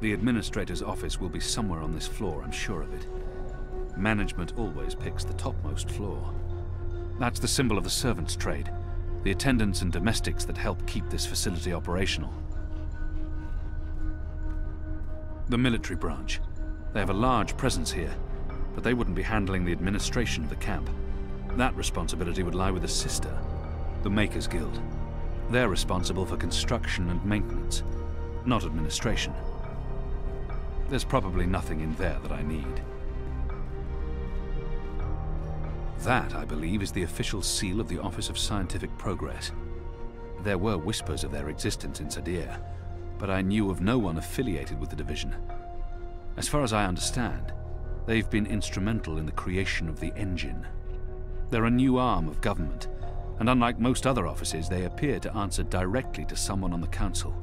The administrator's office will be somewhere on this floor, I'm sure of it. Management always picks the topmost floor. That's the symbol of the servants' trade, the attendants and domestics that help keep this facility operational. The military branch. They have a large presence here, but they wouldn't be handling the administration of the camp. That responsibility would lie with the sister, the Makers Guild. They're responsible for construction and maintenance, not administration. There's probably nothing in there that I need. That, I believe, is the official seal of the Office of Scientific Progress. There were whispers of their existence in Sadir, but I knew of no one affiliated with the division. As far as I understand, they've been instrumental in the creation of the engine. They're a new arm of government, and unlike most other offices, they appear to answer directly to someone on the council.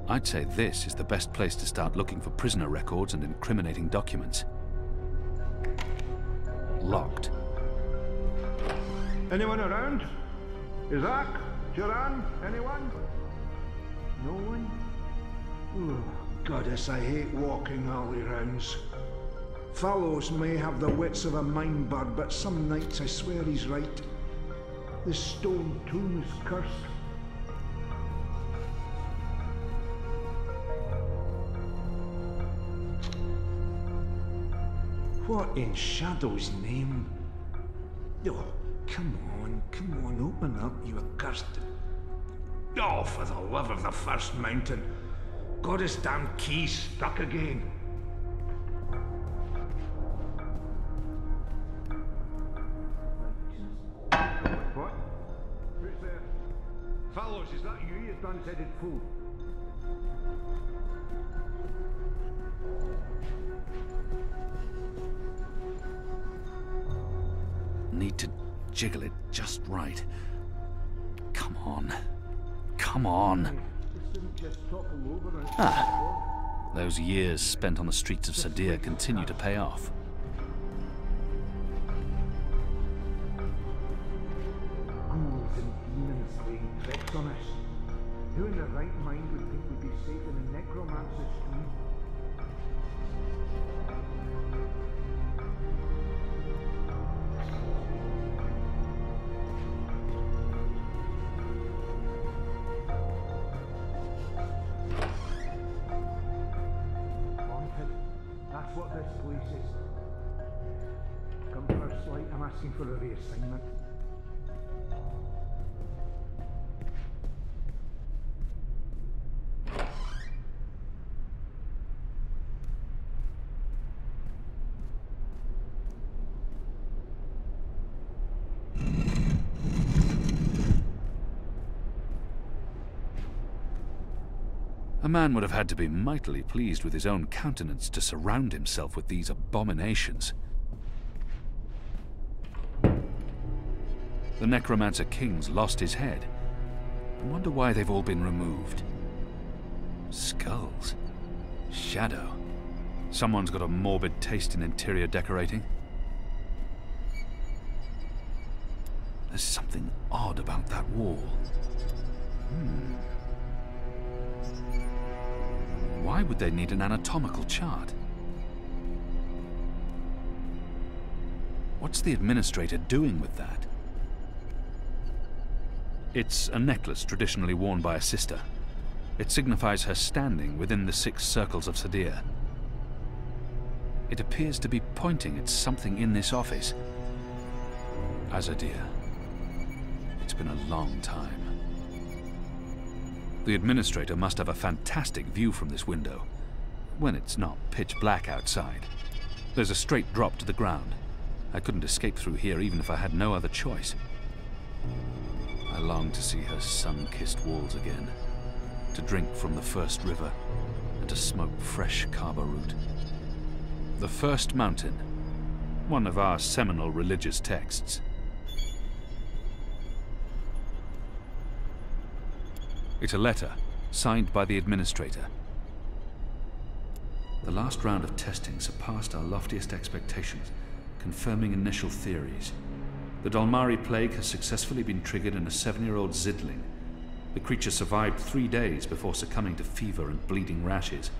I'd say this is the best place to start looking for prisoner records and incriminating documents. Locked. Anyone around? Isaac? Joran? Anyone? No one? Oh, goddess, I hate walking alley rounds. Fellows may have the wits of a mine bird, but some nights I swear he's right. This stone tomb is cursed. What in Shadow's name? Oh, come on, open up, you accursed... Oh, for the love of the First Mountain. Goddess damn key's stuck again. What? Who's there? Fellows, is that you, you done-headed fool? Need to jiggle it just right. Come on. Come on. Ah. Those years spent on the streets of Sadir continue to pay off. Ghouls and demons laying tricks on us. Who in their right mind would think we'd be safe in a necromancer's tomb? That's what this place is. Come first light, I'm asking for a reassignment. A man would have had to be mightily pleased with his own countenance to surround himself with these abominations. The Necromancer King's lost his head. I wonder why they've all been removed. Skulls. Shadow. Someone's got a morbid taste in interior decorating. There's something odd about that wall. Why would they need an anatomical chart? What's the administrator doing with that? It's a necklace traditionally worn by a sister. It signifies her standing within the 6 circles of Sadir. It appears to be pointing at something in this office. Azadir. It's been a long time. The administrator must have a fantastic view from this window, when it's not pitch black outside. There's a straight drop to the ground. I couldn't escape through here even if I had no other choice. I long to see her sun-kissed walls again, to drink from the first river, and to smoke fresh kaba root. The First Mountain, one of our seminal religious texts. It's a letter, signed by the administrator. The last round of testing surpassed our loftiest expectations, confirming initial theories. The Dalmari plague has successfully been triggered in a 7-year-old Zidling. The creature survived 3 days before succumbing to fever and bleeding rashes.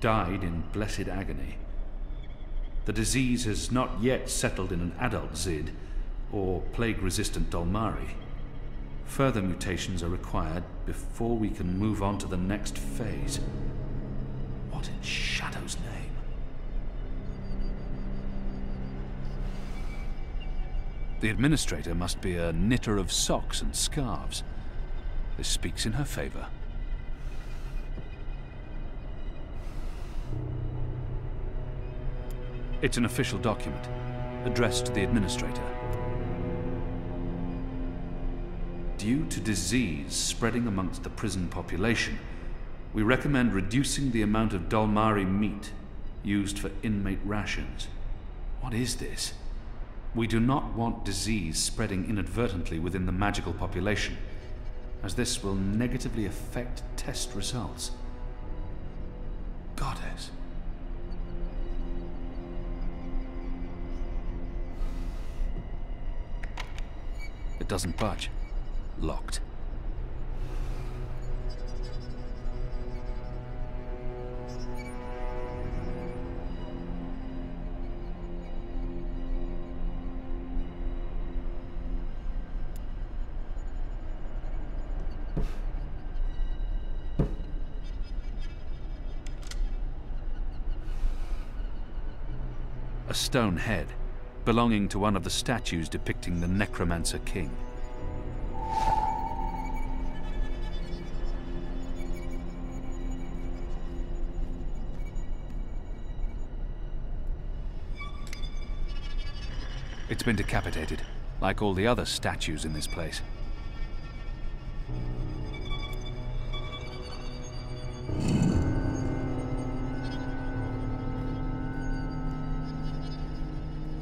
died in blessed agony. The disease has not yet settled in an adult Zid, or plague-resistant Dolmari. Further mutations are required before we can move on to the next phase. What in Shadow's name? The administrator must be a knitter of socks and scarves. This speaks in her favor. It's an official document, addressed to the administrator. Due to disease spreading amongst the prison population, we recommend reducing the amount of Dolmari meat used for inmate rations. What is this? We do not want disease spreading inadvertently within the magical population, as this will negatively affect test results. Goddess. It doesn't budge. Locked. A stone head, belonging to one of the statues depicting the Necromancer King. It's been decapitated, like all the other statues in this place.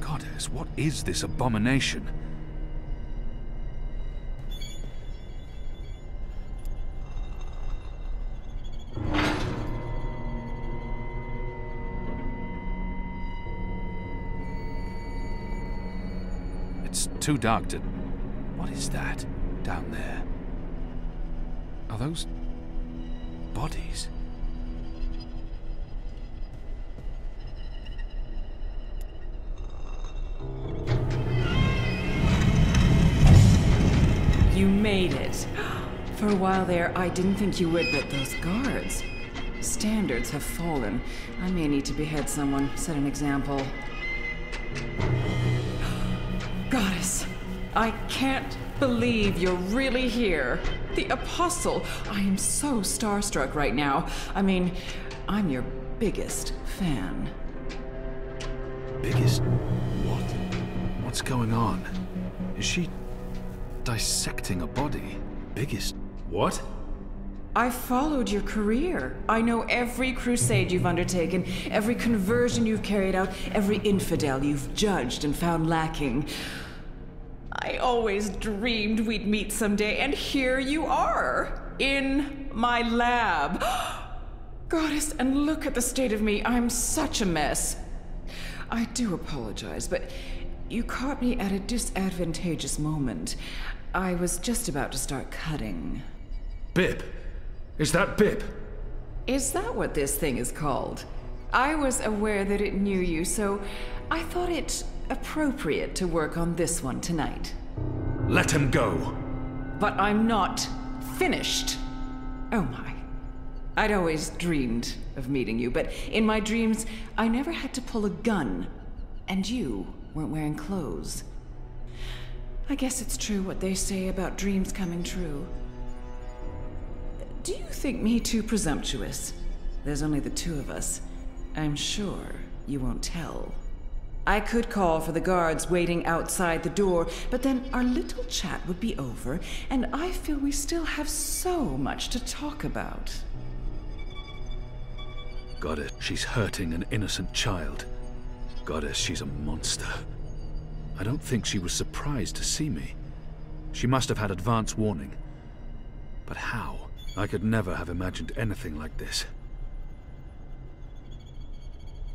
Goddess, what is this abomination? It's too dark to... What is that down there? Are those bodies? You made it. For a while there, I didn't think you would, but those guards. Standards have fallen. I may need to behead someone, set an example. Goddess, I can't believe you're really here. The Apostle. I am so starstruck right now. I mean, I'm your biggest fan. Biggest? What? What's going on? Is she dissecting a body? Biggest? What? I followed your career. I know every crusade you've undertaken, every conversion you've carried out, every infidel you've judged and found lacking. I always dreamed we'd meet someday, and here you are, in my lab. Goddess, and look at the state of me. I'm such a mess. I do apologize, but you caught me at a disadvantageous moment. I was just about to start cutting. Bib? Is that Bib? Is that what this thing is called? I was aware that it knew you, so I thought it appropriate to work on this one tonight. Let him go! But I'm not finished. Oh my. I'd always dreamed of meeting you, but in my dreams, I never had to pull a gun. And you weren't wearing clothes. I guess it's true what they say about dreams coming true. Do you think me too presumptuous? There's only the two of us. I'm sure you won't tell. I could call for the guards waiting outside the door, but then our little chat would be over, and I feel we still have so much to talk about. Goddess, she's hurting an innocent child. Goddess, she's a monster. I don't think she was surprised to see me. She must have had advance warning. But how? I could never have imagined anything like this.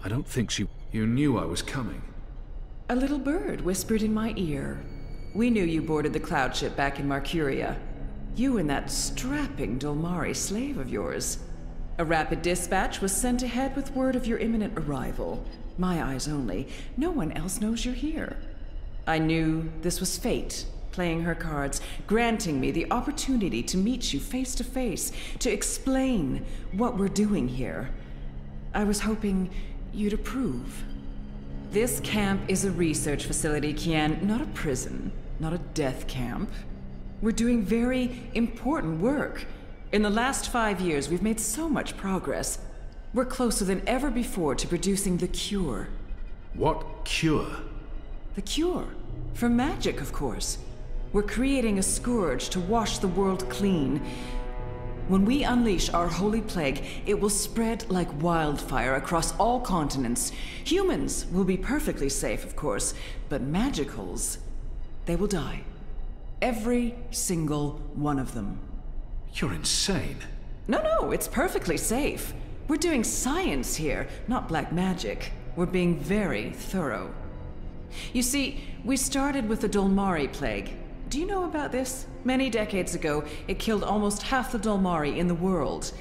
I don't think she... You knew I was coming. A little bird whispered in my ear. We knew you boarded the cloud ship back in Marcuria. You and that strapping Dolmari slave of yours. A rapid dispatch was sent ahead with word of your imminent arrival. My eyes only. No one else knows you're here. I knew this was fate, playing her cards, granting me the opportunity to meet you face to face, to explain what we're doing here. I was hoping you'd approve. This camp is a research facility, Kian, not a prison, not a death camp. We're doing very important work. In the last 5 years, we've made so much progress. We're closer than ever before to producing the cure. What cure? The cure. For magic, of course. We're creating a scourge to wash the world clean. When we unleash our holy plague, it will spread like wildfire across all continents. Humans will be perfectly safe, of course, but magicals, they will die. Every single one of them. You're insane. No, it's perfectly safe. We're doing science here, not black magic. We're being very thorough. You see, we started with the Dolmari plague. Do you know about this? Many decades ago, it killed almost half the Dolmari in the world.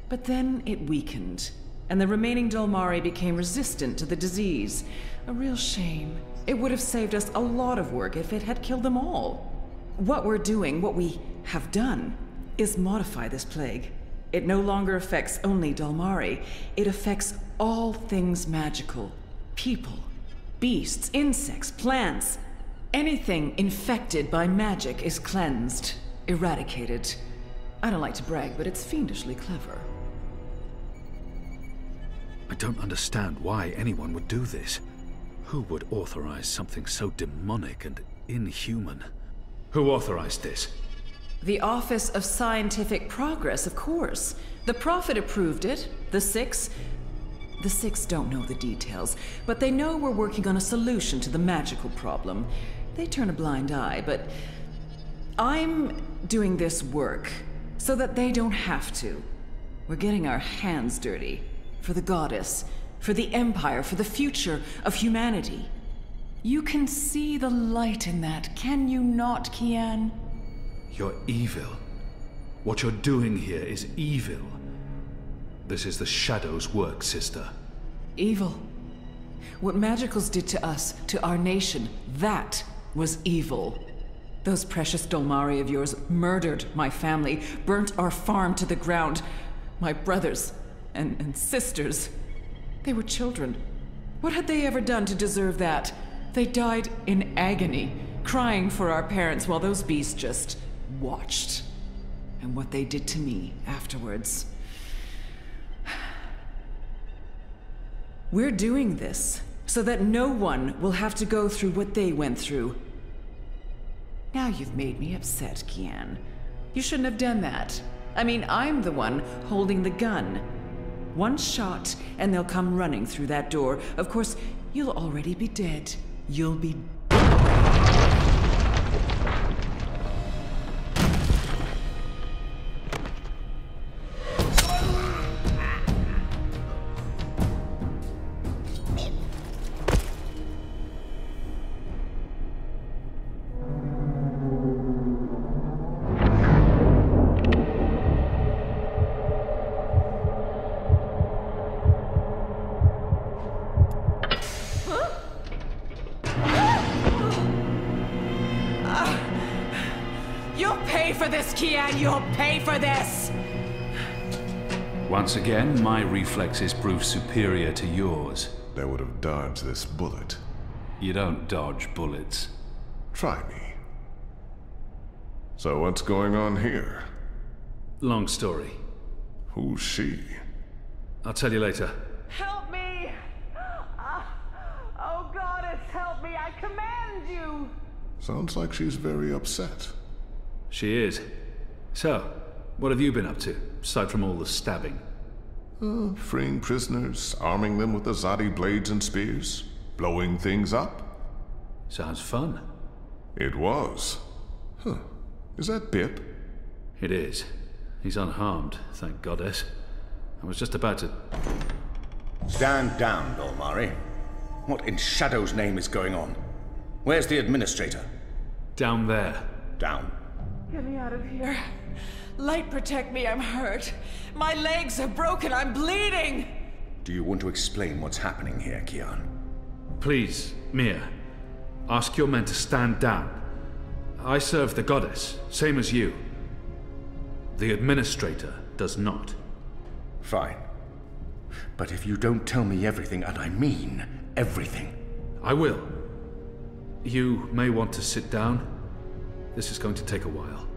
But then it weakened, and the remaining Dolmari became resistant to the disease. A real shame. It would have saved us a lot of work if it had killed them all. What we're doing, what we have done, is modify this plague. It no longer affects only Dolmari. It affects all things magical. People, beasts, insects, plants. Anything infected by magic is cleansed, eradicated. I don't like to brag, but it's fiendishly clever. I don't understand why anyone would do this. Who would authorize something so demonic and inhuman? Who authorized this? The Office of Scientific Progress, of course. The Prophet approved it. The Six don't know the details, but they know we're working on a solution to the magical problem. They turn a blind eye, but I'm doing this work so that they don't have to. We're getting our hands dirty. For the goddess, for the empire, for the future of humanity. You can see the light in that, can you not, Kian? You're evil. What you're doing here is evil. This is the Shadow's work, sister. Evil. What magicals did to us, to our nation, that was evil. Those precious Dolmari of yours murdered my family, burnt our farm to the ground. My brothers and sisters. They were children. What had they ever done to deserve that? They died in agony, crying for our parents while those beasts just watched. And what they did to me afterwards. We're doing this so that no one will have to go through what they went through. Now you've made me upset, Kian. You shouldn't have done that. I mean, I'm the one holding the gun. One shot, and they'll come running through that door. Of course, you'll already be dead. You'll be... Kian, you'll pay for this! Once again, my reflexes prove superior to yours. They would have dodged this bullet. You don't dodge bullets. Try me. So what's going on here? Long story. Who's she? I'll tell you later. Help me! Oh, goddess, help me! I command you! Sounds like she's very upset. She is. So, what have you been up to, aside from all the stabbing? Freeing prisoners, arming them with Azadi blades and spears, blowing things up. Sounds fun. It was. Huh. Is that Bip? It is. He's unharmed, thank goddess. I was just about to... Stand down, Dolmari. What in Shadow's name is going on? Where's the administrator? Down there. Down. Get me out of here. Light, protect me, I'm hurt. My legs are broken, I'm bleeding! Do you want to explain what's happening here, Kian? Please, Mia. Ask your men to stand down. I serve the goddess, same as you. The administrator does not. Fine. But if you don't tell me everything, and I mean everything... I will. You may want to sit down. This is going to take a while.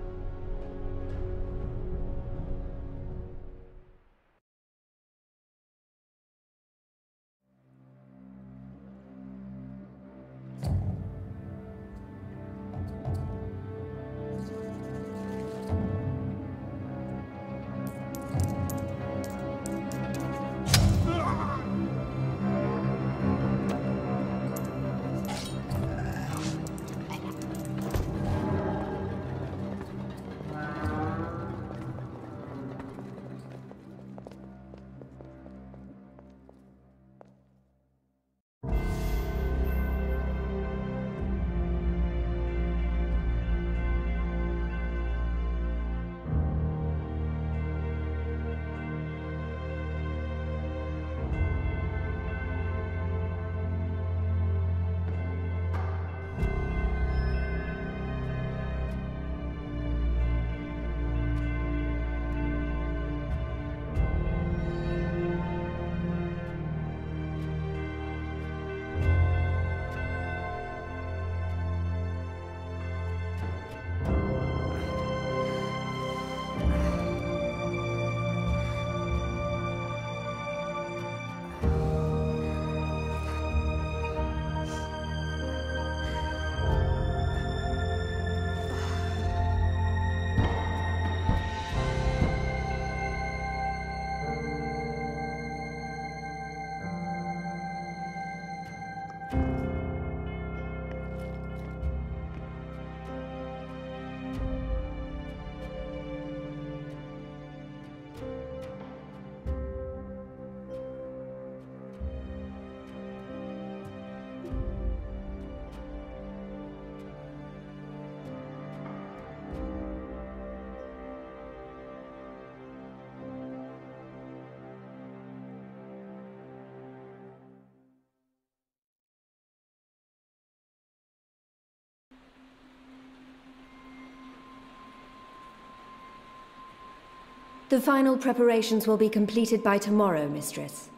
The final preparations will be completed by tomorrow, Mistress.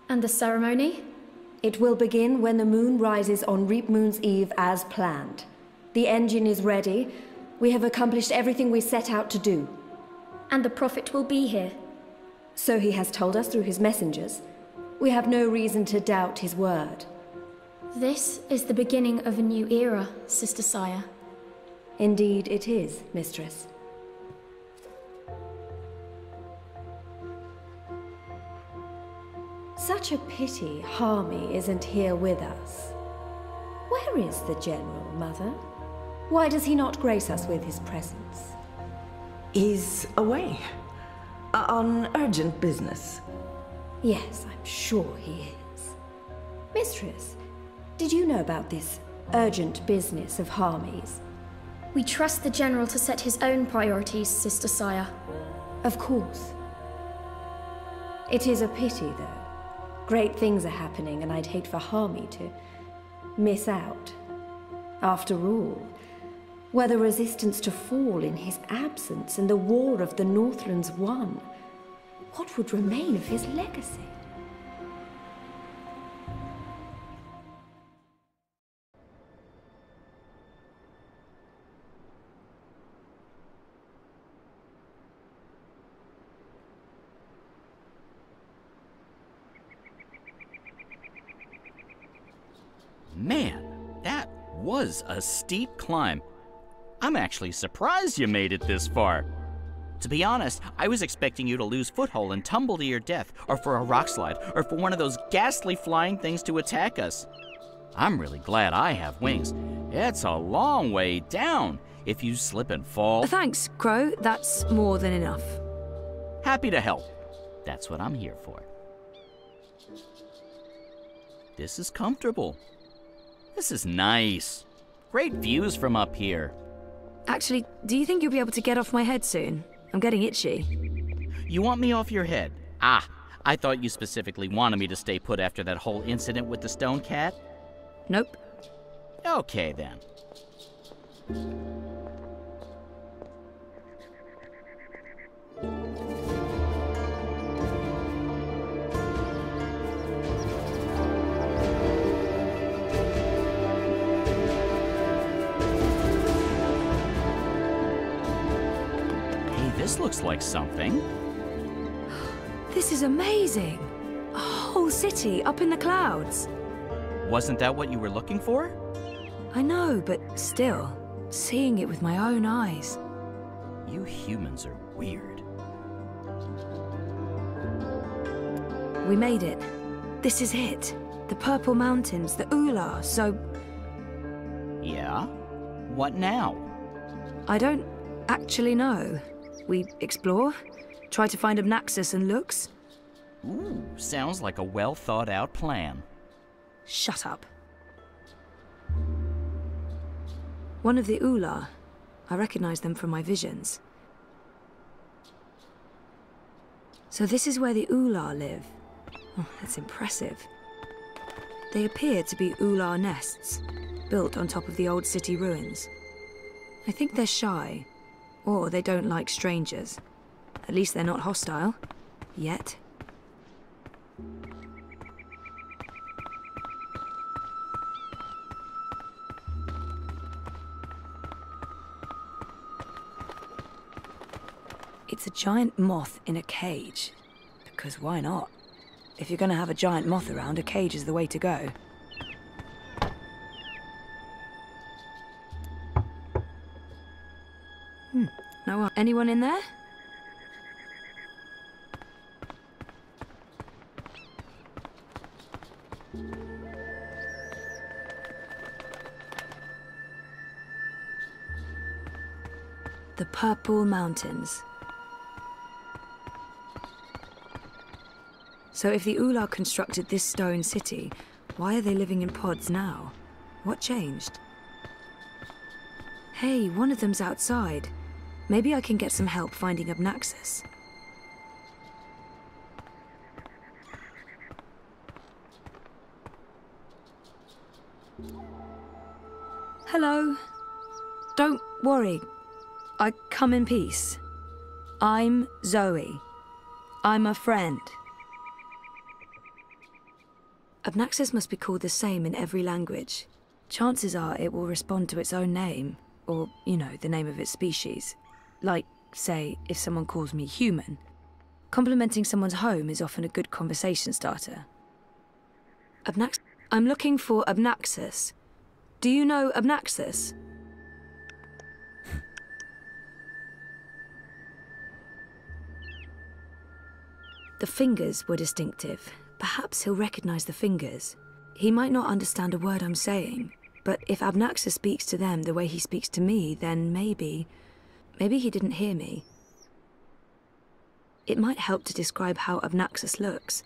And the ceremony? It will begin when the moon rises on Reap Moon's Eve as planned. The engine is ready. We have accomplished everything we set out to do. And the Prophet will be here? So he has told us through his messengers. We have no reason to doubt his word. This is the beginning of a new era, Sister Saya. Indeed it is, Mistress. Such a pity Harmy isn't here with us. Where is the General, Mother? Why does he not grace us with his presence? He's away. On urgent business. Yes, I'm sure he is. Mistress, did you know about this urgent business of Harmy's? We trust the General to set his own priorities, Sister Saya. Of course. It is a pity, though. Great things are happening, and I'd hate for Harmy to miss out. After all, were the resistance to fall in his absence and the war of the Northlands won, what would remain of his legacy? Man, that was a steep climb. I'm actually surprised you made it this far. To be honest, I was expecting you to lose foothold and tumble to your death, or for a rock slide, or for one of those ghastly flying things to attack us. I'm really glad I have wings. It's a long way down if you slip and fall. Thanks, Crow. That's more than enough. Happy to help. That's what I'm here for. This is comfortable. This is nice. Great views from up here. Actually, do you think you'll be able to get off my head soon? I'm getting itchy. You want me off your head? Ah, I thought you specifically wanted me to stay put after that whole incident with the stone cat? Nope. Okay, then. This looks like something. This is amazing! A whole city up in the clouds. Wasn't that what you were looking for? I know, but still, seeing it with my own eyes. You humans are weird. We made it. This is it. The Purple Mountains, the Ula, so... Yeah? What now? I don't actually know. We explore, try to find Abnaxis and Lux. Ooh, sounds like a well-thought-out plan. Shut up. One of the Ula. I recognize them from my visions. So this is where the Ula live. Oh, that's impressive. They appear to be Ula nests, built on top of the old city ruins. I think they're shy. Or they don't like strangers. At least they're not hostile. Yet. It's a giant moth in a cage. Because why not? If you're gonna have a giant moth around, a cage is the way to go. No one. Anyone in there? The Purple Mountains. So if the Ula constructed this stone city, why are they living in pods now? What changed? Hey, one of them's outside. Maybe I can get some help finding Abnaxis. Hello. Don't worry. I come in peace. I'm Zoe. I'm a friend. Abnaxis must be called the same in every language. Chances are it will respond to its own name, or, you know, the name of its species. Like, say, if someone calls me human. Complimenting someone's home is often a good conversation starter. I'm looking for Abnaxis. Do you know Abnaxis? The fingers were distinctive. Perhaps he'll recognize the fingers. He might not understand a word I'm saying, but if Abnaxis speaks to them the way he speaks to me, then maybe he didn't hear me. It might help to describe how Abnaxis looks.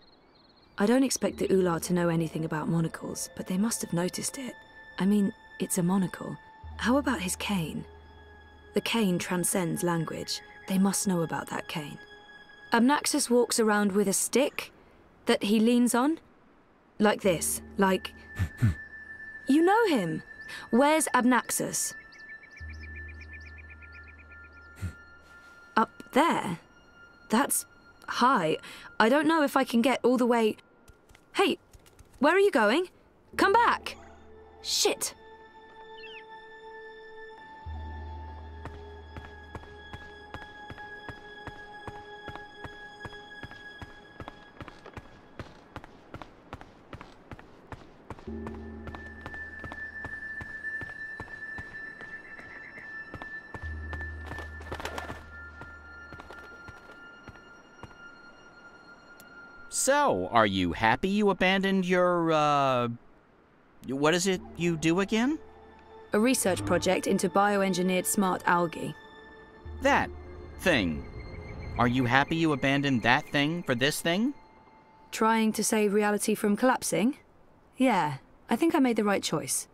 I don't expect the Ula to know anything about monocles, but they must have noticed it. I mean, it's a monocle. How about his cane? The cane transcends language. They must know about that cane. Abnaxis walks around with a stick that he leans on. Like this, like... You know him. Where's Abnaxis? Up there? That's high. I don't know if I can get all the way... Hey, where are you going? Come back! Shit! So, are you happy you abandoned your, what is it you do again? A research project into bioengineered smart algae. That thing. Are you happy you abandoned that thing for this thing? Trying to save reality from collapsing? Yeah, I think I made the right choice.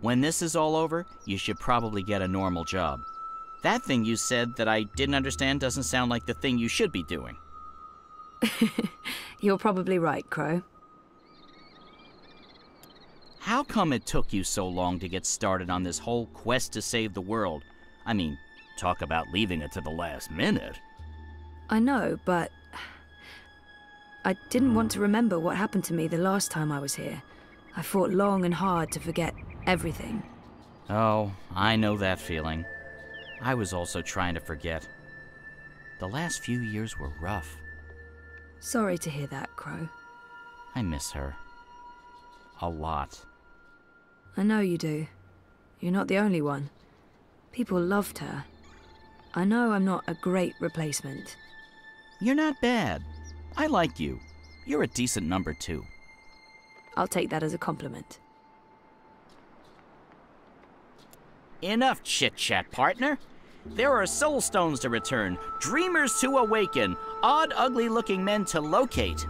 When this is all over, you should probably get a normal job. That thing you said that I didn't understand doesn't sound like the thing you should be doing. You're probably right, Crow. How come it took you so long to get started on this whole quest to save the world? I mean, talk about leaving it to the last minute. I know, but I didn't want to remember what happened to me the last time I was here. I fought long and hard to forget everything. Oh, I know that feeling. I was also trying to forget. The last few years were rough. Sorry to hear that, Crow. I miss her. A lot. I know you do. You're not the only one. People loved her. I know I'm not a great replacement. You're not bad. I like you. You're a decent number 2. I'll take that as a compliment. Enough chit-chat, partner. There are soul stones to return, dreamers to awaken, odd, ugly-looking men to locate.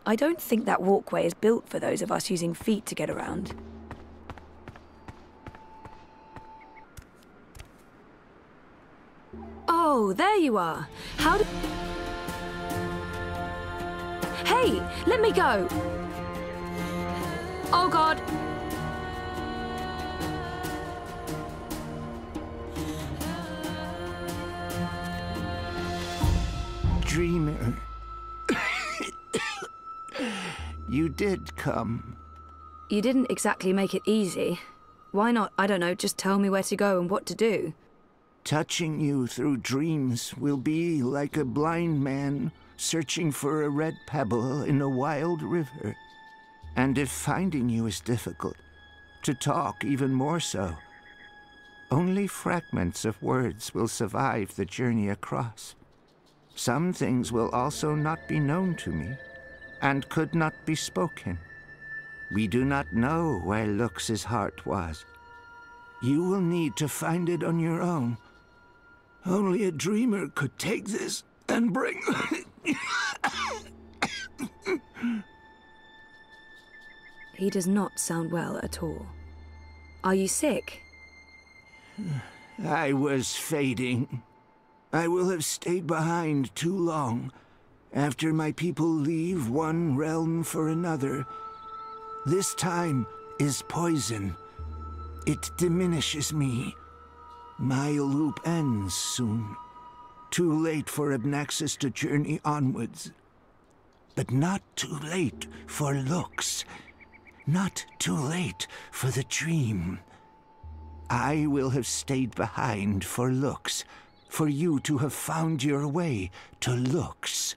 I don't think that walkway is built for those of us using feet to get around. Oh, there you are. How did... Hey, let me go! Oh, God! Dreamer. You did come. You didn't exactly make it easy. Why not, I don't know, just tell me where to go and what to do? Touching you through dreams will be like a blind man searching for a red pebble in a wild river. And if finding you is difficult, to talk even more so. Only fragments of words will survive the journey across. Some things will also not be known to me, and could not be spoken. We do not know where Lux's heart was. You will need to find it on your own. Only a dreamer could take this and bring... He does not sound well at all. Are you sick? I was fading. I will have stayed behind too long. After my people leave one realm for another, this time is poison. It diminishes me. My loop ends soon. Too late for Abnaxis to journey onwards. But not too late for Lux. Not too late for the dream. I will have stayed behind for Lux, for you to have found your way to Lux.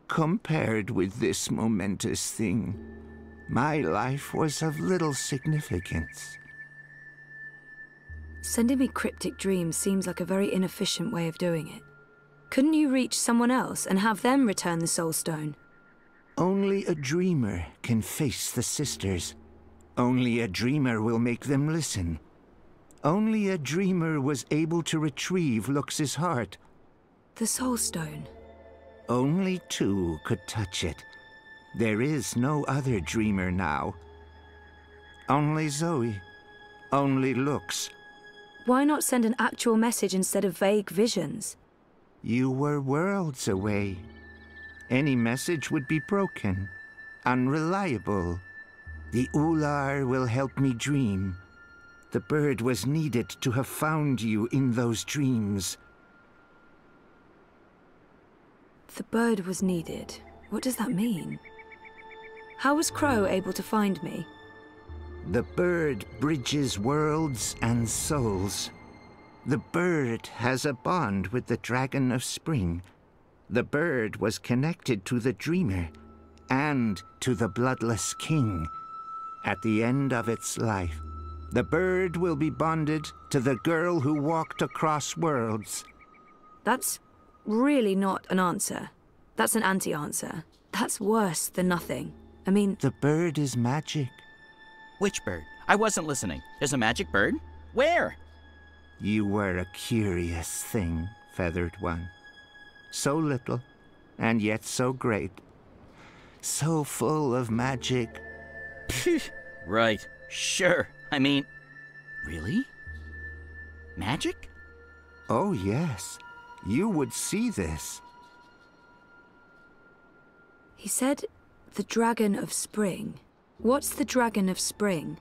Compared with this momentous thing, my life was of little significance. Sending me cryptic dreams seems like a very inefficient way of doing it. Couldn't you reach someone else and have them return the Soul Stone? Only a dreamer can face the sisters. Only a dreamer will make them listen. Only a dreamer was able to retrieve Lux's heart. The Soul Stone. Only 2 could touch it. There is no other dreamer now. Only Zoe. Only Lux. Why not send an actual message instead of vague visions? You were worlds away. Any message would be broken, unreliable. The Ular will help me dream. The bird was needed to have found you in those dreams. The bird was needed. What does that mean? How was Crow able to find me? The bird bridges worlds and souls. The bird has a bond with the Dragon of Spring. The bird was connected to the Dreamer and to the Bloodless King. At the end of its life, the bird will be bonded to the girl who walked across worlds. That's really not an answer. That's an anti-answer. That's worse than nothing. I mean... The bird is magic. Which bird? I wasn't listening. There's a magic bird? Where? You were a curious thing, Feathered One. So little, and yet so great. So full of magic. Right, sure. I mean, really? Magic? Oh, yes. You would see this. He said, the Dragon of Spring. What's the Dragon of Spring?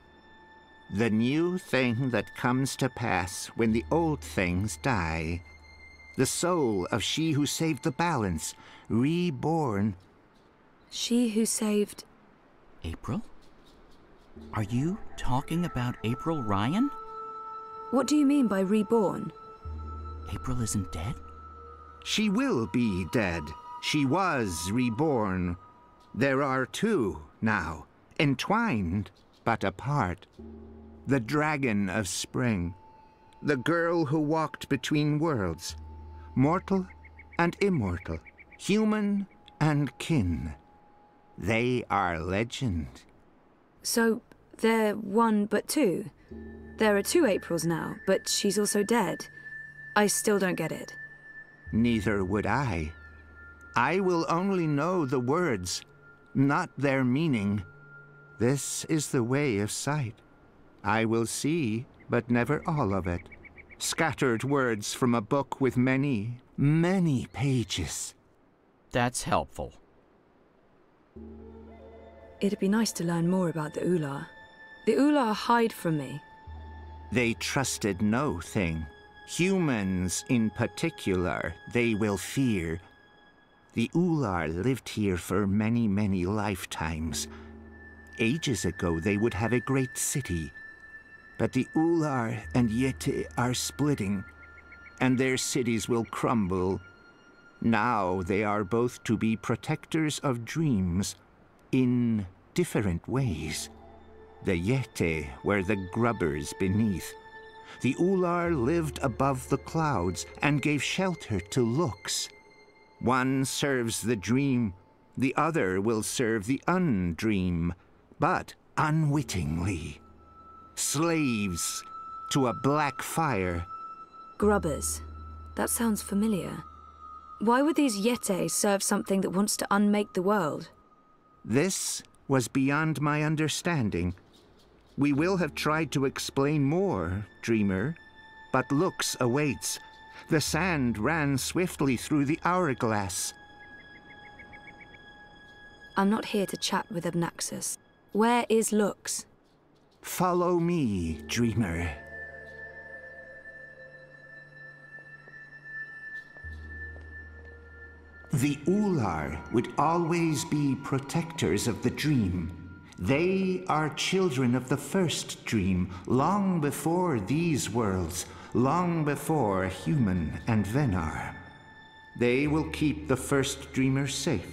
The new thing that comes to pass when the old things die. The soul of she who saved the balance, reborn. She who saved... April? Are you talking about April Ryan? What do you mean by reborn? April isn't dead? She will be dead. She was reborn. There are two now, entwined but apart. The Dragon of Spring. The girl who walked between worlds. Mortal and immortal. Human and kin. They are legend. So, they're one but two? There are two Aprils now, but she's also dead. I still don't get it. Neither would I. I will only know the words, not their meaning. This is the way of sight. I will see, but never all of it. Scattered words from a book with many, many pages. That's helpful. It'd be nice to learn more about the Ular. The Ular hide from me. They trusted no thing. Humans in particular, they will fear. The Ular lived here for many, many lifetimes. Ages ago, they would have a great city. But the Ular and Yeti are splitting, and their cities will crumble. Now they are both to be protectors of dreams, in different ways. The Yeti were the grubbers beneath. The Ular lived above the clouds and gave shelter to looks. One serves the dream, the other will serve the undream, but unwittingly. Slaves to a black fire. Grubbers. That sounds familiar. Why would these Yeti serve something that wants to unmake the world? This was beyond my understanding. We will have tried to explain more, Dreamer, but Lux awaits. The sand ran swiftly through the hourglass. I'm not here to chat with Obnaxus. Where is Lux? Follow me, Dreamer. The Ular would always be protectors of the dream. They are children of the first dream, long before these worlds, long before Human and Venar. They will keep the first dreamer safe.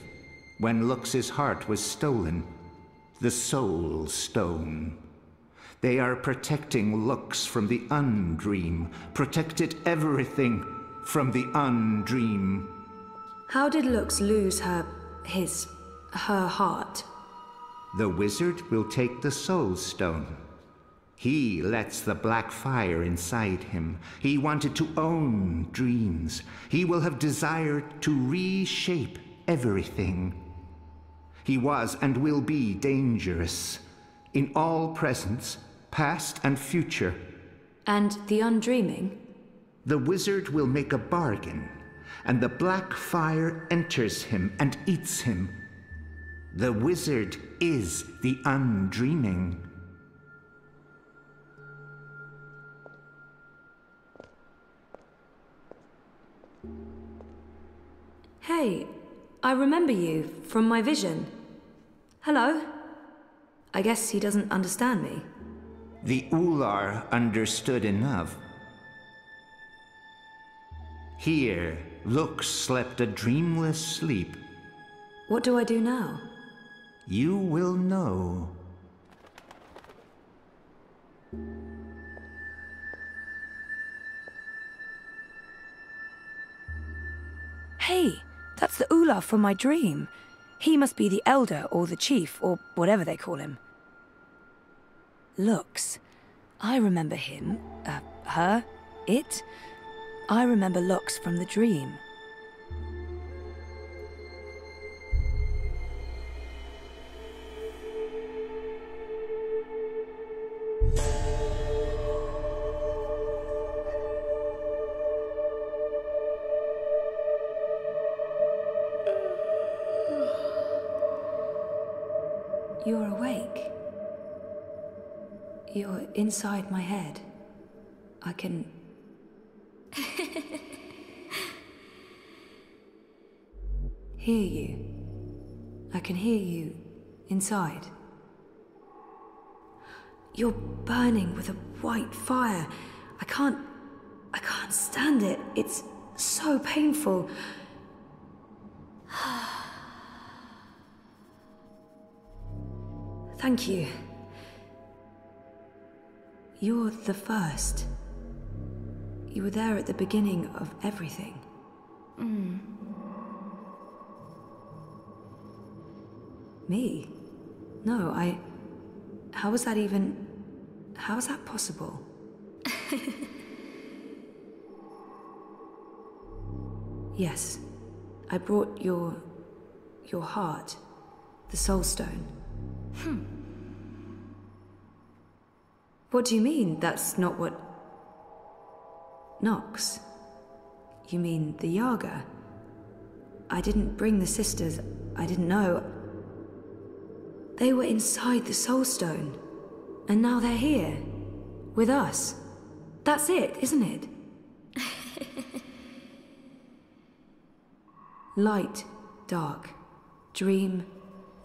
When Lux's heart was stolen, the Soul Stone. They are protecting Lux from the undream, protected everything from the undream. How did Lux lose her heart? The wizard will take the Soul Stone. He lets the black fire inside him. He wanted to own dreams. He will have desired to reshape everything. He was and will be dangerous in all presence, past and future. And the undreaming? The wizard will make a bargain, and the black fire enters him and eats him. The wizard is the undreaming. Hey, I remember you from my vision. Hello? I guess he doesn't understand me. The Ular understood enough. Here, Lux slept a dreamless sleep. What do I do now? You will know. Hey, that's the Ular from my dream. He must be the Elder or the Chief or whatever they call him. Lux. I remember him. Her. It. I remember Lux from the dream. You're inside my head. I can... hear you. I can hear you inside. You're burning with a white fire. I can't stand it. It's so painful. Thank you. You're the first. You were there at the beginning of everything. Me? No, how was that even... how is that possible? Yes, I brought your heart, the Soul Stone. What do you mean, that's not what... Nox? You mean the Yaga? I didn't bring the sisters, I didn't know. They were inside the Soul Stone, and now they're here, with us. That's it, isn't it? Light, dark, dream,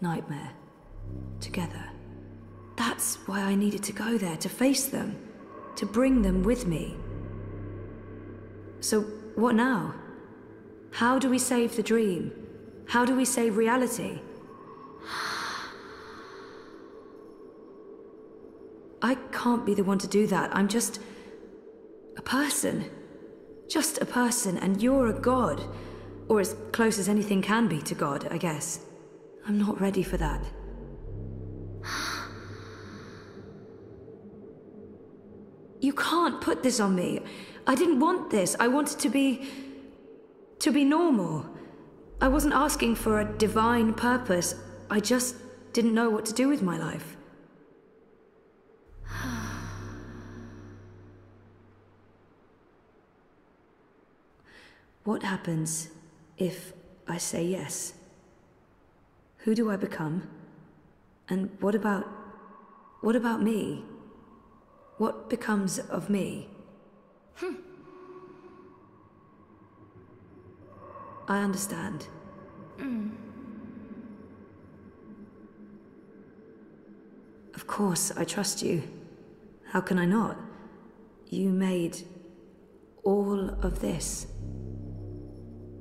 nightmare, together. That's why I needed to go there, to face them, to bring them with me. So, what now? How do we save the dream? How do we save reality? I can't be the one to do that. I'm just a person. Just a person, and you're a god. Or as close as anything can be to God, I guess. I'm not ready for that. You can't put this on me. I didn't want this. I wanted to be normal. I wasn't asking for a divine purpose. I just didn't know what to do with my life. What happens if I say yes? Who do I become? And what about me? What becomes of me? I understand. Of course, I trust you. How can I not? You made all of this.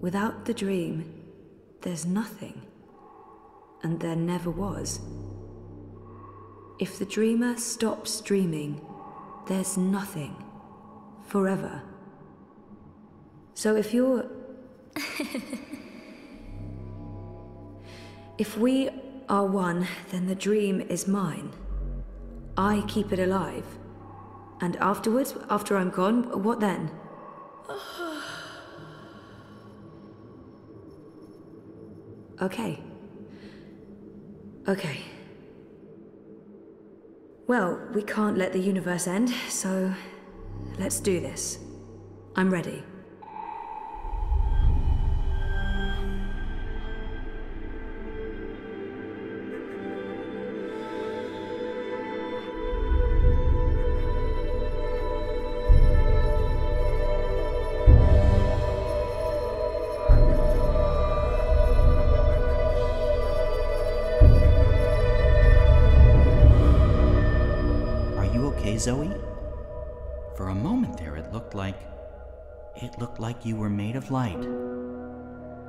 Without the dream, there's nothing. And there never was. If the dreamer stops dreaming, there's nothing. Forever. So if you're... if we are one, then the dream is mine. I keep it alive. And afterwards, after I'm gone, what then? Okay. Okay. Well, we can't let the universe end, so let's do this. I'm ready. Zoe? For a moment there, it looked like you were made of light.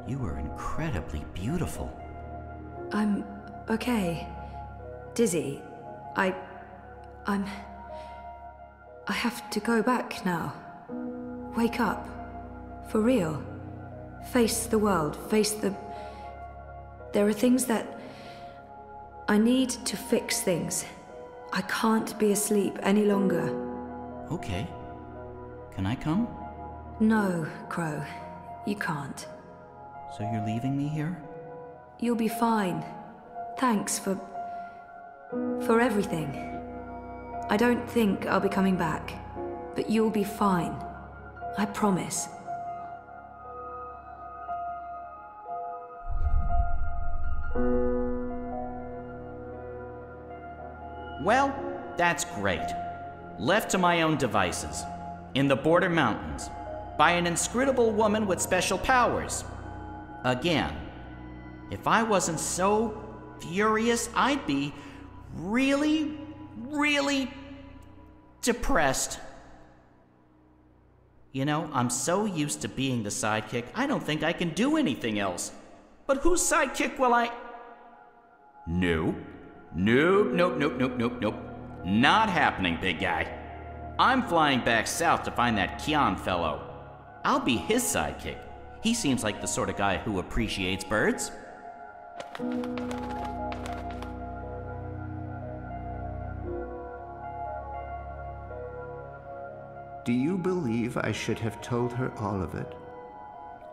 You were incredibly beautiful. I'm okay. Dizzy. I have to go back now. Wake up. For real. Face the world. Face the... There are things that... I need to fix things. I can't be asleep any longer. Okay. Can I come? No, Crow. You can't. So you're leaving me here? You'll be fine. Thanks for everything. I don't think I'll be coming back, but you'll be fine. I promise. Well, That's great. Left to my own devices, in the Border Mountains, by an inscrutable woman with special powers. Again, if I wasn't so furious, I'd be really, really depressed. You know, I'm so used to being the sidekick, I don't think I can do anything else. But whose sidekick will I... Nope. Nope. Not happening, big guy. I'm flying back south to find that Kian fellow. I'll be his sidekick. He seems like the sort of guy who appreciates birds. Do you believe I should have told her all of it?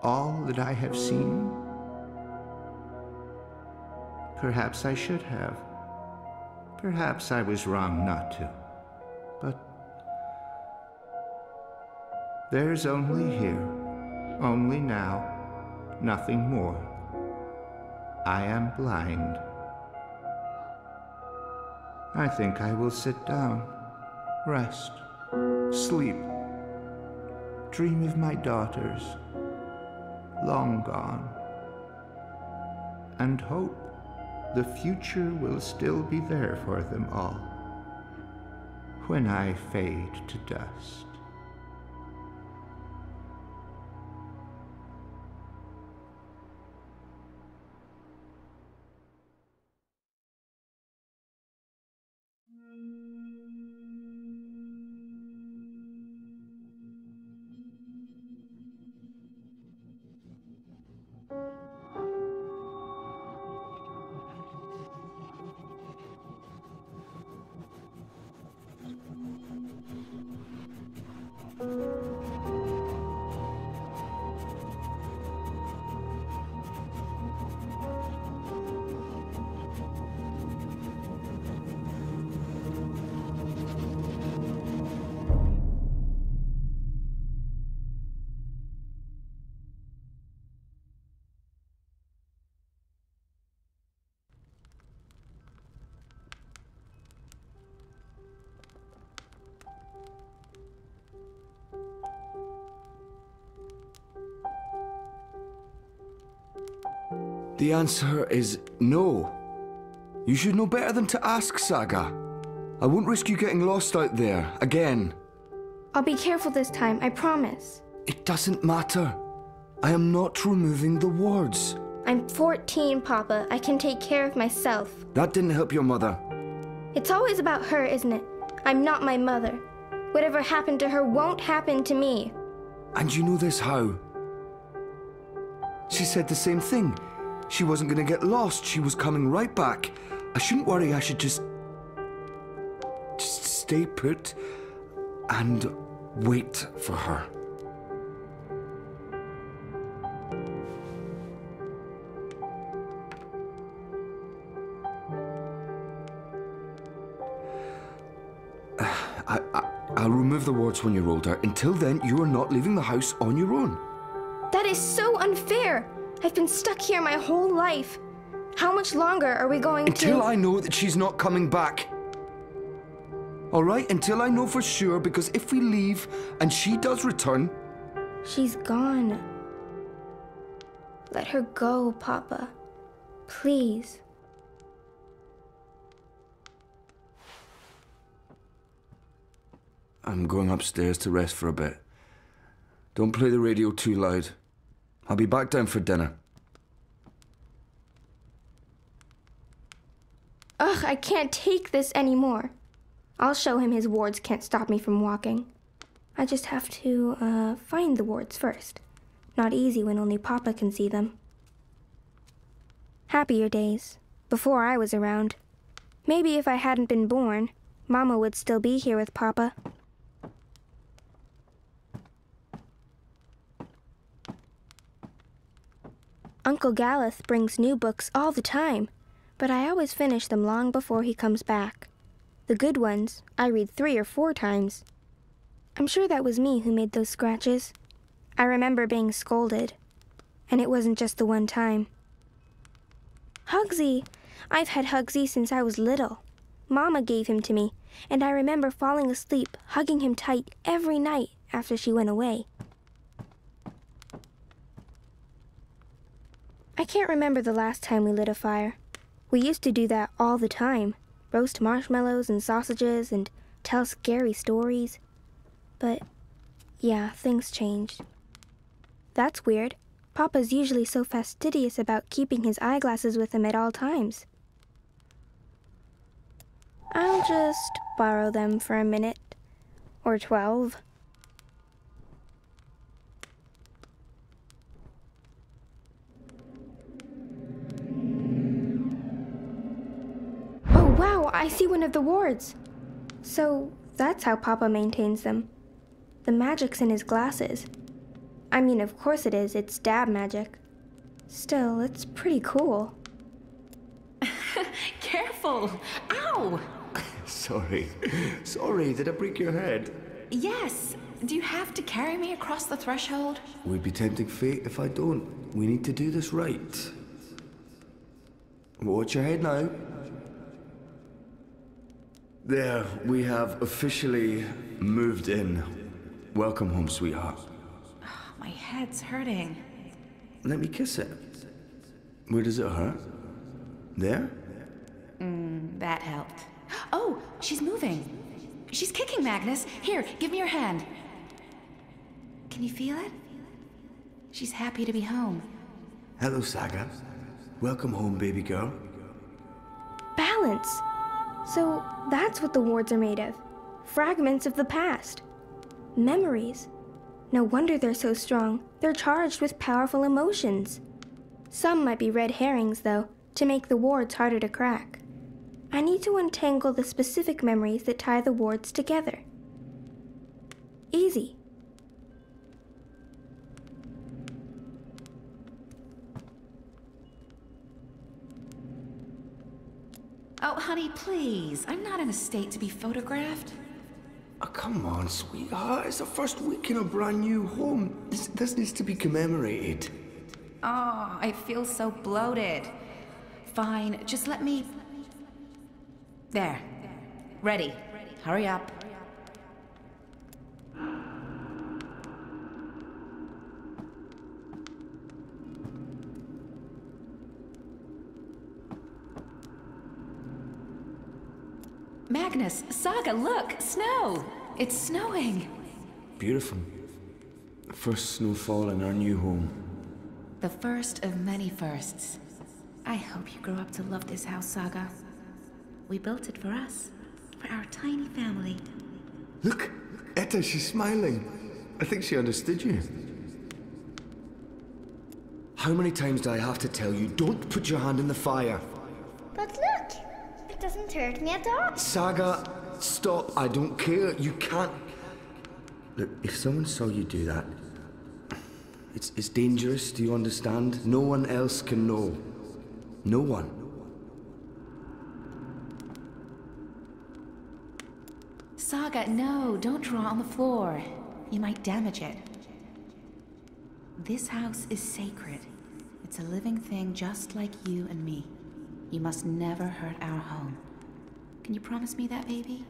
All that I have seen? Perhaps I should have. Perhaps I was wrong not to. But there's only here, only now, nothing more. I am blind. I think I will sit down, rest, sleep, dream of my daughters, long gone, and hope the future will still be there for them all when I fade to dust. The answer is no. You should know better than to ask, Saga. I won't risk you getting lost out there, again. I'll be careful this time, I promise. It doesn't matter. I am not removing the wards. I'm 14, Papa. I can take care of myself. That didn't help your mother. It's always about her, isn't it? I'm not my mother. Whatever happened to her won't happen to me. And you know this how? She said the same thing. She wasn't going to get lost. She was coming right back. I shouldn't worry. I should just stay put and wait for her. I'll remove the wards when you're older. Until then, you are not leaving the house on your own. That is so unfair. I've been stuck here my whole life. How much longer are we going to... Until I know that she's not coming back. All right? Until I know for sure, because if we leave and she does return... She's gone. Let her go, Papa. Please. I'm going upstairs to rest for a bit. Don't play the radio too loud. I'll be back down for dinner. Ugh, I can't take this anymore. I'll show him his wards can't stop me from walking. I just have to, find the wards first. Not easy when only Papa can see them. Happier days, before I was around. Maybe if I hadn't been born, Mama would still be here with Papa. Uncle Galeth brings new books all the time, but I always finish them long before he comes back. The good ones, I read 3 or 4 times. I'm sure that was me who made those scratches. I remember being scolded, and it wasn't just the one time. Hugsy! I've had Hugsy since I was little. Mama gave him to me, and I remember falling asleep, hugging him tight every night after she went away. I can't remember the last time we lit a fire. We used to do that all the time. Roast marshmallows and sausages and tell scary stories. But, yeah, things changed. That's weird. Papa's usually so fastidious about keeping his eyeglasses with him at all times. I'll just borrow them for a minute. Or 12. Oh wow, I see one of the wards. So that's how Papa maintains them. The magic's in his glasses. I mean, of course it is, it's dab magic. Still, it's pretty cool. Careful! Ow! Sorry, did I break your head? Yes. Do you have to carry me across the threshold? Would be tempting fate if I don't. We need to do this right. Watch your head now. There, we have officially moved in. Welcome home, sweetheart. Oh, my head's hurting. Let me kiss it. Where does it hurt? There? That helped. Oh, she's moving. She's kicking, Magnus. Here, give me your hand. Can you feel it? She's happy to be home. Hello, Saga. Welcome home, baby girl. Balance! So that's what the wards are made of. Fragments of the past. Memories. No wonder they're so strong. They're charged with powerful emotions. Some might be red herrings, though, to make the wards harder to crack. I need to untangle the specific memories that tie the wards together. Easy. Oh, honey, please. I'm not in a state to be photographed. Oh, come on, sweetheart. It's the first week in a brand new home. This needs to be commemorated. Oh, I feel so bloated. Fine, just let me... There. Ready. Hurry up. Magnus, Saga, look! Snow! It's snowing! Beautiful. First snowfall in our new home. The first of many firsts. I hope you grow up to love this house, Saga. We built it for us. For our tiny family. Look! Etta, she's smiling. I think she understood you. How many times do I have to tell you, don't put your hand in the fire? But look! It doesn't hurt me at all. Saga, stop. I don't care. You can't... Look, if someone saw you do that, it's dangerous, do you understand? No one else can know. No one. Saga, no, don't draw on the floor. You might damage it. This house is sacred. It's a living thing just like you and me. You must never hurt our home. Can you promise me that, baby?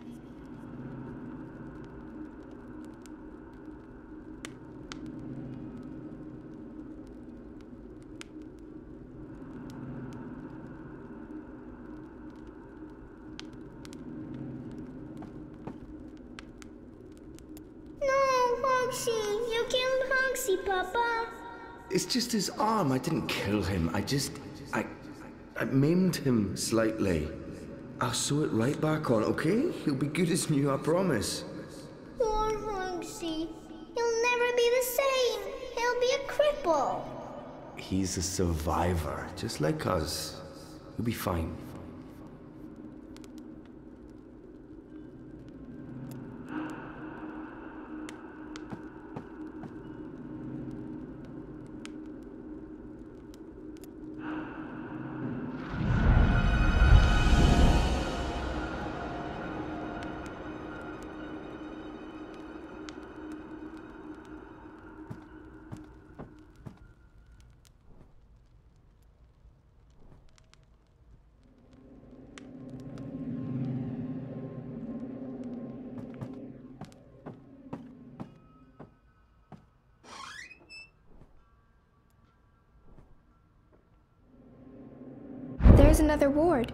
You killed Hogsy, Papa. It's just his arm. I didn't kill him. I maimed him slightly. I'll sew it right back on, okay? He'll be good as new, I promise. Poor Hogsy. He'll never be the same. He'll be a cripple. He's a survivor, just like us. He'll be fine. There's another ward.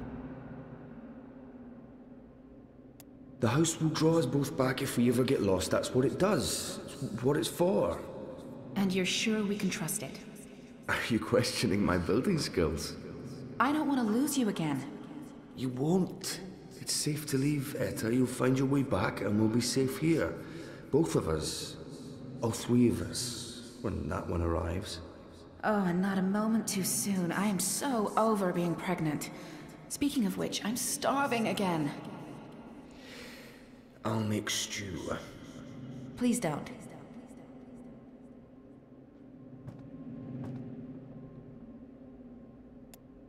The house will draw us both back if we ever get lost. That's what it does. It's what it's for. And you're sure we can trust it? Are you questioning my building skills? I don't want to lose you again. You won't. It's safe to leave, Etta. You'll find your way back and we'll be safe here. Both of us. All three of us. When that one arrives. Oh, and not a moment too soon. I am so over being pregnant. Speaking of which, I'm starving again. I'll make stew. Please don't.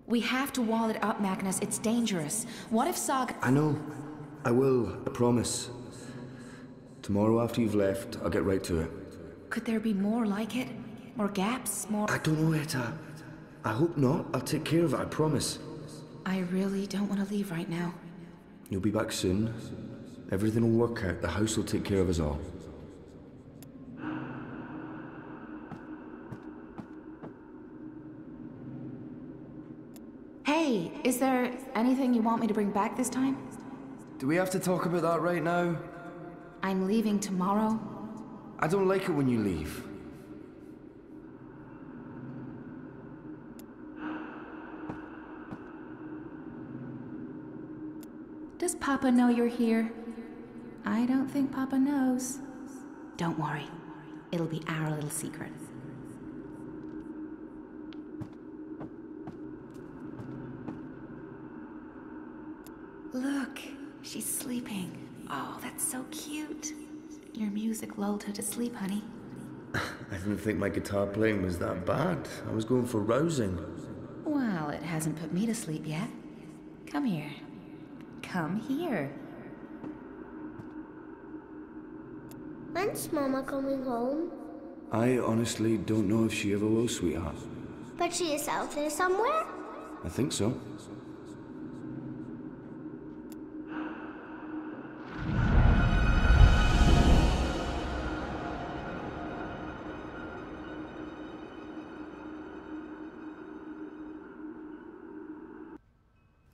We have to wall it up, Magnus. It's dangerous. What if Saga... I know. I will. I promise. Tomorrow after you've left, I'll get right to it. Could there be more like it? More gaps? More... I don't know, Etta. I hope not. I'll take care of it, I promise. I really don't want to leave right now. You'll be back soon. Everything will work out. The house will take care of us all. Hey, is there anything you want me to bring back this time? Do we have to talk about that right now? I'm leaving tomorrow. I don't like it when you leave. Does Papa know you're here? I don't think Papa knows. Don't worry. It'll be our little secret. Look, she's sleeping. Oh, that's so cute. Your music lulled her to sleep, honey. I didn't think my guitar playing was that bad. I was going for rousing. Well, it hasn't put me to sleep yet. Come here. Come here. When's Mama coming home? I honestly don't know if she ever will, sweetheart. But she is out there somewhere? I think so.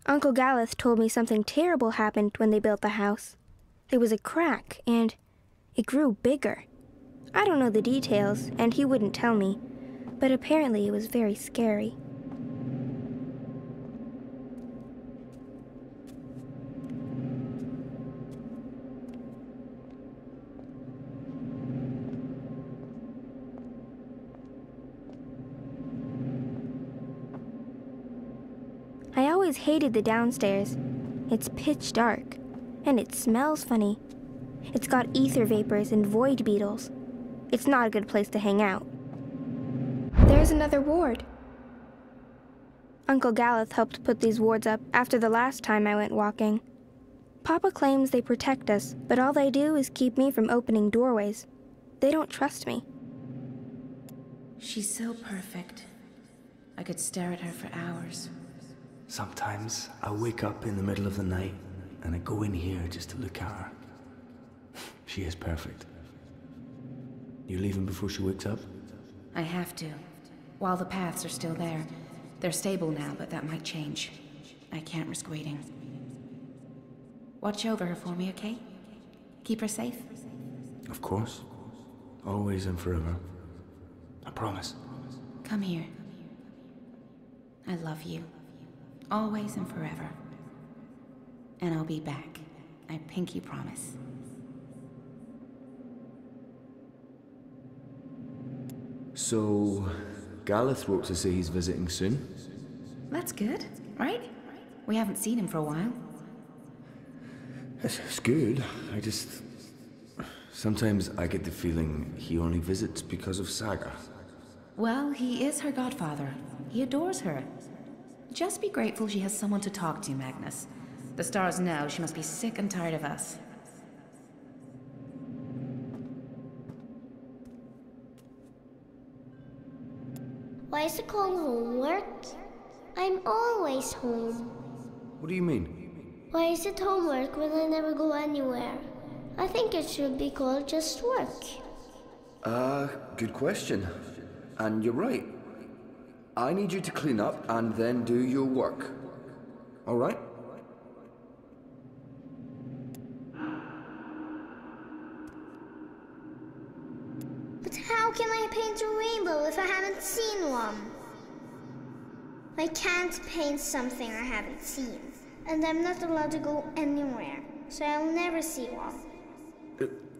Uncle Galeth told me something terrible happened when they built the house. There was a crack, and it grew bigger. I don't know the details, and he wouldn't tell me, but apparently it was very scary. I always hated the downstairs. It's pitch dark, and it smells funny. It's got ether vapors and void beetles. It's not a good place to hang out. There's another ward. Uncle Galeth helped put these wards up after the last time I went walking. Papa claims they protect us, but all they do is keep me from opening doorways. They don't trust me. She's so perfect. I could stare at her for hours. Sometimes I wake up in the middle of the night and I go in here just to look at her. She is perfect. You leaving before she wakes up? I have to. While the paths are still there. They're stable now, but that might change. I can't risk waiting. Watch over her for me, okay? Keep her safe? Of course. Always and forever. I promise. Come here. I love you. Always and forever. And I'll be back. I pinky promise. So, Galeth wrote to say he's visiting soon? That's good, right? We haven't seen him for a while. It's good. Sometimes I get the feeling he only visits because of Saga. Well, he is her godfather. He adores her. Just be grateful she has someone to talk to, Magnus. The stars know she must be sick and tired of us. Why is it called homework? I'm always home. What do you mean? Why is it homework when I never go anywhere? I think it should be called just work. Good question. And you're right. I need you to clean up and then do your work. all right? But how can I paint a rainbow if I haven't seen one? I can't paint something I haven't seen, and I'm not allowed to go anywhere, so I'll never see one.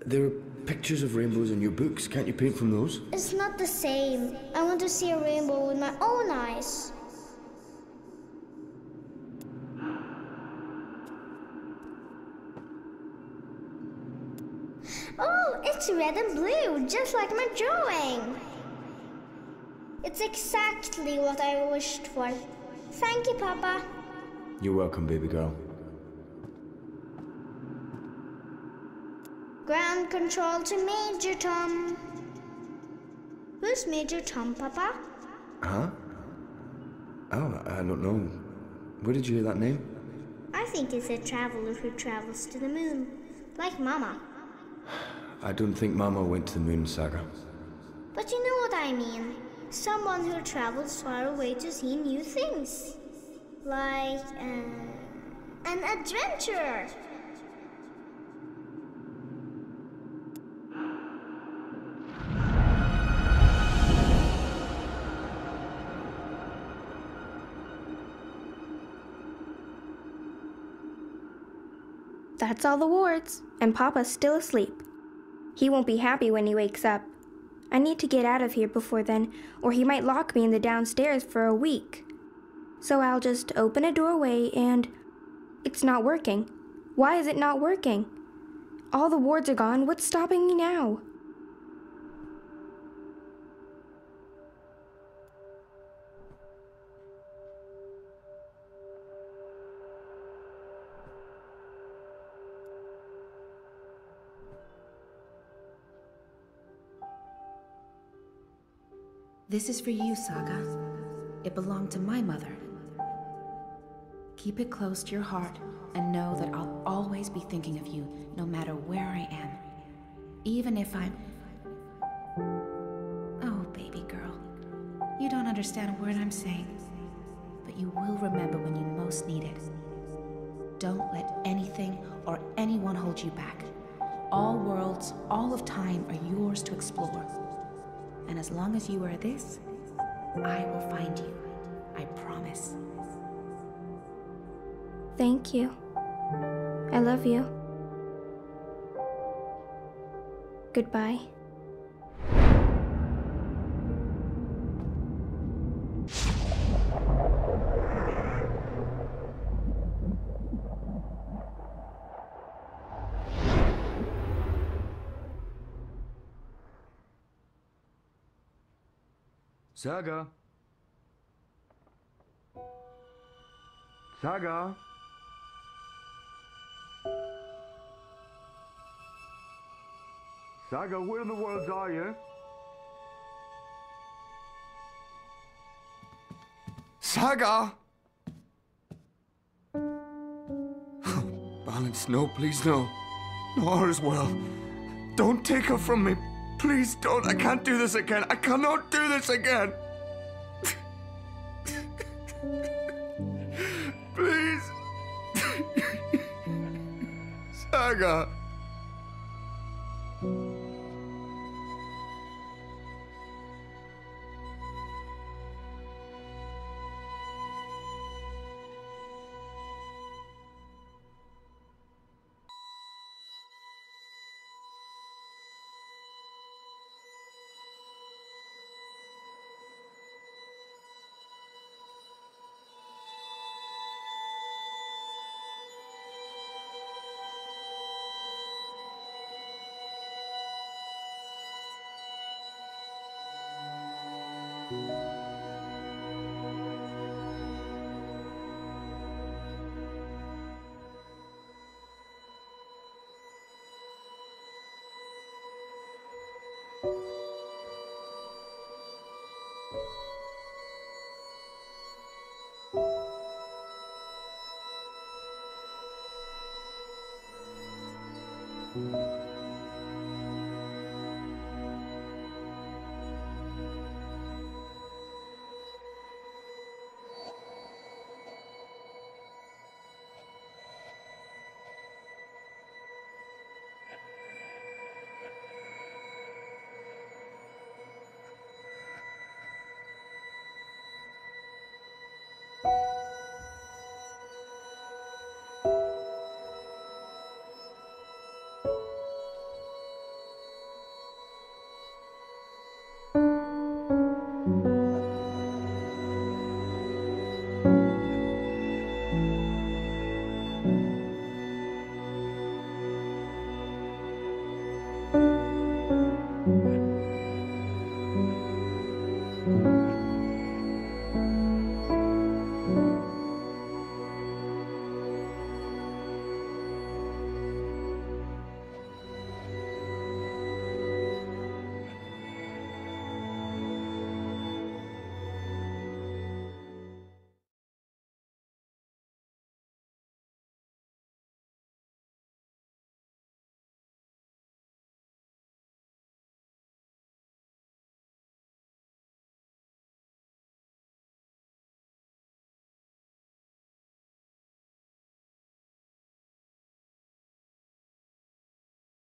There are pictures of rainbows in your books. Can't you paint from those? It's not the same. I want to see a rainbow with my own eyes. Oh, it's red and blue, just like my drawing. It's exactly what I wished for. Thank you, Papa. You're welcome, baby girl. Ground control to Major Tom. Who's Major Tom, Papa? Huh? Oh, I don't know. Where did you hear that name? I think it's a traveler who travels to the moon, like Mama. I don't think Mama went to the moon, Saga. But you know what I mean. Someone who travels far away to see new things. Like, an adventurer. That's all the wards, and Papa's still asleep. He won't be happy when he wakes up. I need to get out of here before then, or he might lock me in the downstairs for a week. So I'll just open a doorway and... It's not working. Why is it not working? All the wards are gone. What's stopping me now? This is for you, Saga. It belonged to my mother. Keep it close to your heart and know that I'll always be thinking of you, no matter where I am. Even if I'm... Oh, baby girl. You don't understand a word I'm saying, but you will remember when you most need it. Don't let anything or anyone hold you back. All worlds, all of time are yours to explore. And as long as you are this, I will find you. I promise. Thank you. I love you. Goodbye. Saga? Saga? Saga, where in the world are you? Saga! Balance, no, please, no. No, her as well. Don't take her from me. Please don't. I can't do this again. I cannot do this again. Please. Saga.